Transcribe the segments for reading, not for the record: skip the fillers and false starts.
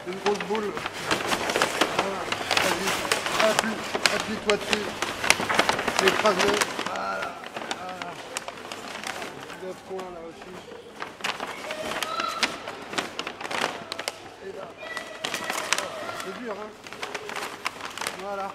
une grosse boule. Voilà, vas-y, appuie-toi dessus. Écrase-le. Voilà. Voilà. 9 points là aussi. Et là. C'est dur, hein. Voilà.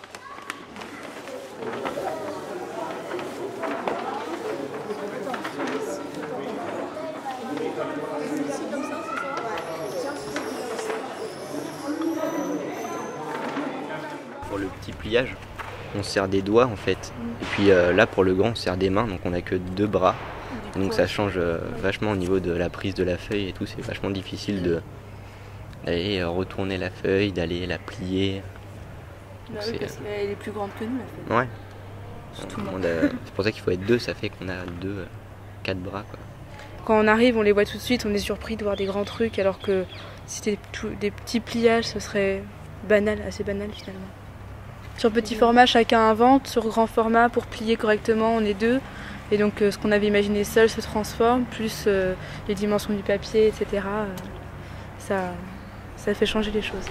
Pour le petit pliage, on sert des doigts en fait. Et puis là pour le grand, on sert des mains, donc on n'a que 2 bras. Donc ça change vachement au niveau de la prise de la feuille et tout. C'est vachement difficile d'aller retourner la feuille, d'aller la plier. Bah oui, parce qu'elle est plus grande que nous la feuille. Ouais. C'est pour ça qu'il faut être 2, ça fait qu'on a 4 bras quoi. Quand on arrive, on les voit tout de suite, on est surpris de voir des grands trucs, alors que si c'était des petits pliages, ce serait banal, assez banal finalement. Sur petit format, chacun invente. Sur grand format, pour plier correctement, on est 2. Et donc ce qu'on avait imaginé seul se transforme, plus les dimensions du papier, etc. Ça fait changer les choses.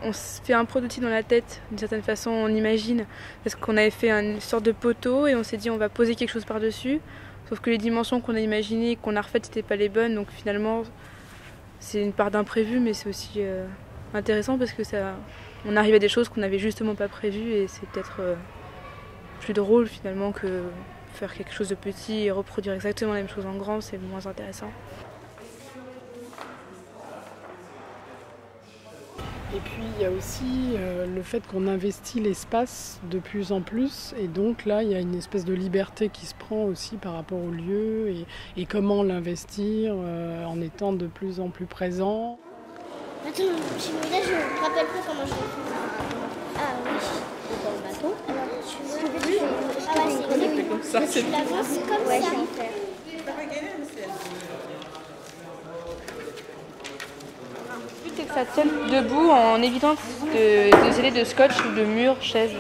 On se fait un prototype dans la tête, d'une certaine façon, on imagine, parce qu'on avait fait une sorte de poteau et on s'est dit on va poser quelque chose par-dessus, sauf que les dimensions qu'on a imaginées, qu'on a refaites, n'étaient pas les bonnes, donc finalement c'est une part d'imprévu, mais c'est aussi intéressant parce que on arrive à des choses qu'on n'avait justement pas prévues et c'est peut-être plus drôle finalement que faire quelque chose de petit et reproduire exactement la même chose en grand, c'est moins intéressant. Et puis il y a aussi le fait qu'on investit l'espace de plus en plus et donc là il y a une espèce de liberté qui se prend aussi par rapport au lieu et comment l'investir en étant de plus en plus présent. Attends, je me rappelle plus comment je fais. Ah oui, dans le bateau. Alors c'est comme ça. Tu l'avances comme ça. C'est que ça tienne debout en évitant de sceller de scotch ou de mur, chaise.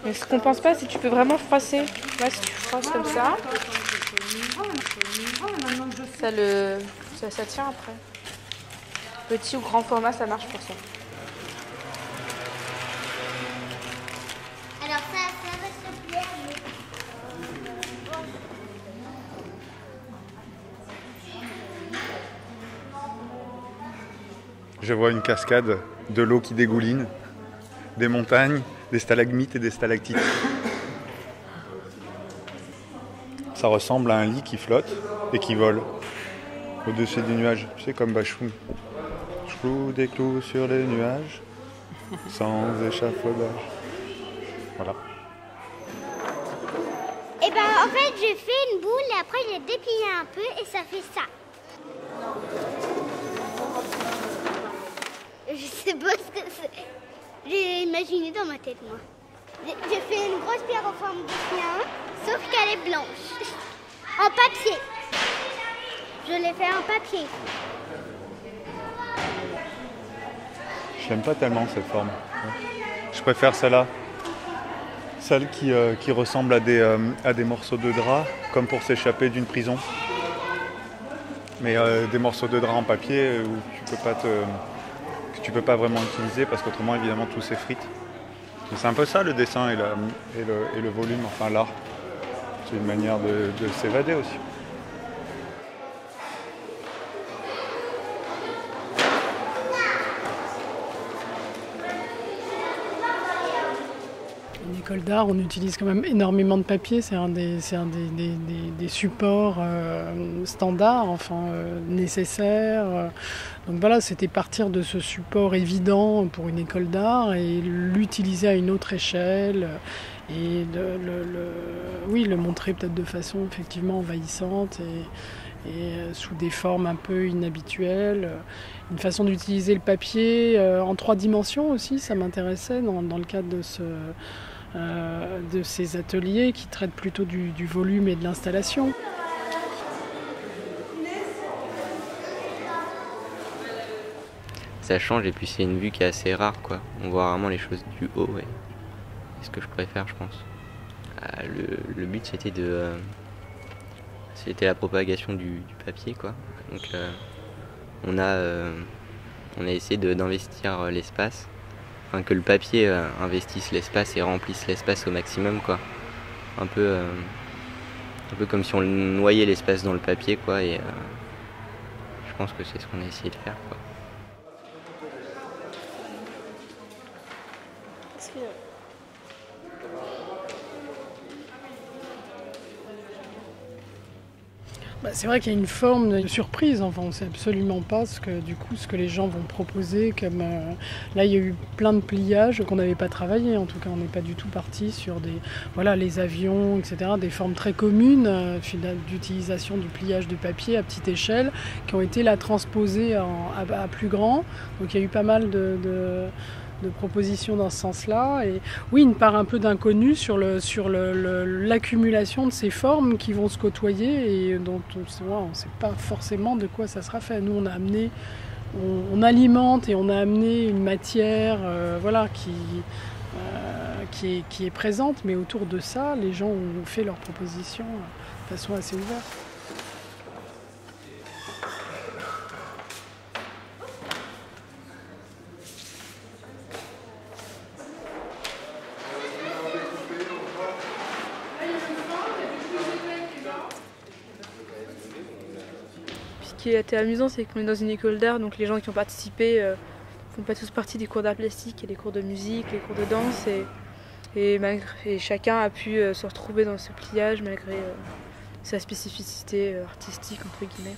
Mais ce qu'on pense pas, c'est que tu peux vraiment froisser. Là, si tu froisses comme ça, ça tient après. Petit ou grand format, ça marche pour ça. Alors ça va se plier. Je vois une cascade, de l'eau qui dégouline, des montagnes, des stalagmites et des stalactites. Ça ressemble à un lit qui flotte et qui vole au-dessus des nuages. Tu sais, comme Bachung. Je cloue des clous sur les nuages, sans échafaudage. Voilà. Et ben en fait j'ai fait une boule et après j'ai déplié un peu et ça fait ça. Je sais pas ce que c'est. J'ai imaginé dans ma tête, moi. J'ai fait une grosse pierre en forme de chien, sauf qu'elle est blanche. En papier. Je l'ai fait en papier. J'aime pas tellement cette forme. Je préfère celle-là. Celle qui ressemble à des morceaux de drap, comme pour s'échapper d'une prison. Mais des morceaux de drap en papier où tu peux pas vraiment utiliser parce qu'autrement évidemment tout s'effrite. C'est un peu ça le dessin et le volume, enfin l'art. C'est une manière de s'évader aussi. Une école d'art, on utilise quand même énormément de papier, c'est un des supports standards, enfin nécessaires. Donc voilà, c'était partir de ce support évident pour une école d'art et l'utiliser à une autre échelle et le montrer peut-être de façon effectivement envahissante et sous des formes un peu inhabituelles. Une façon d'utiliser le papier en 3 dimensions aussi, ça m'intéressait dans le cadre de ces ateliers qui traitent plutôt du volume et de l'installation. Ça change et puis c'est une vue qui est assez rare, quoi. On voit rarement les choses du haut et c'est ce que je préfère, je pense. Le but c'était la propagation du papier, quoi. Donc on a essayé d'investir l'espace, enfin que le papier investisse l'espace et remplisse l'espace au maximum, quoi. Un peu comme si on noyait l'espace dans le papier, quoi. Et je pense que c'est ce qu'on a essayé de faire, quoi. C'est vrai qu'il y a une forme de surprise, enfin on ne sait absolument pas ce que les gens vont proposer. Là il y a eu plein de pliages qu'on n'avait pas travaillé, en tout cas on n'est pas du tout parti sur les avions, etc., des formes très communes d'utilisation du pliage de papier à petite échelle qui ont été là transposées à plus grand. Donc il y a eu pas mal de propositions dans ce sens-là. Et oui, une part un peu d'inconnu sur l'accumulation de ces formes qui vont se côtoyer et dont on ne sait pas forcément de quoi ça sera fait. Nous, on alimente et on a amené une matière qui est présente, mais autour de ça, les gens ont fait leurs propositions de façon assez ouverte. Ce qui était amusant, c'est qu'on est dans une école d'art, donc les gens qui ont participé font pas tous partie des cours d'art plastique et des cours de musique, les cours de danse, et chacun a pu se retrouver dans ce pliage malgré sa spécificité artistique, entre guillemets.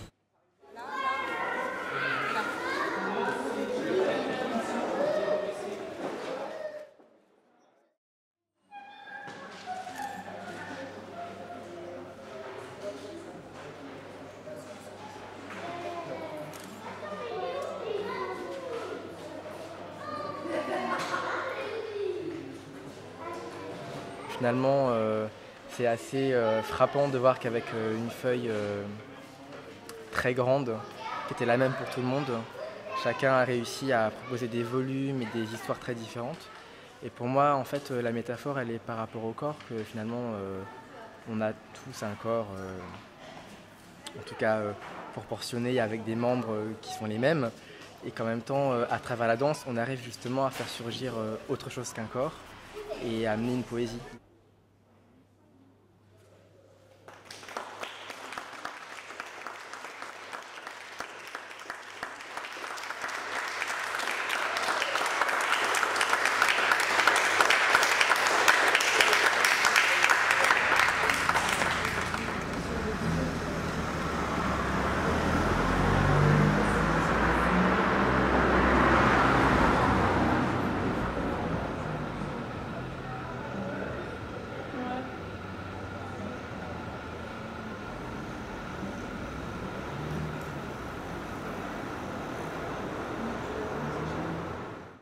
Finalement, c'est assez frappant de voir qu'avec une feuille très grande, qui était la même pour tout le monde, chacun a réussi à proposer des volumes et des histoires très différentes. Et pour moi, en fait, la métaphore, elle est par rapport au corps, que finalement, on a tous un corps, en tout cas proportionné, avec des membres qui sont les mêmes. Et qu'en même temps, à travers la danse, on arrive justement à faire surgir autre chose qu'un corps et à amener une poésie.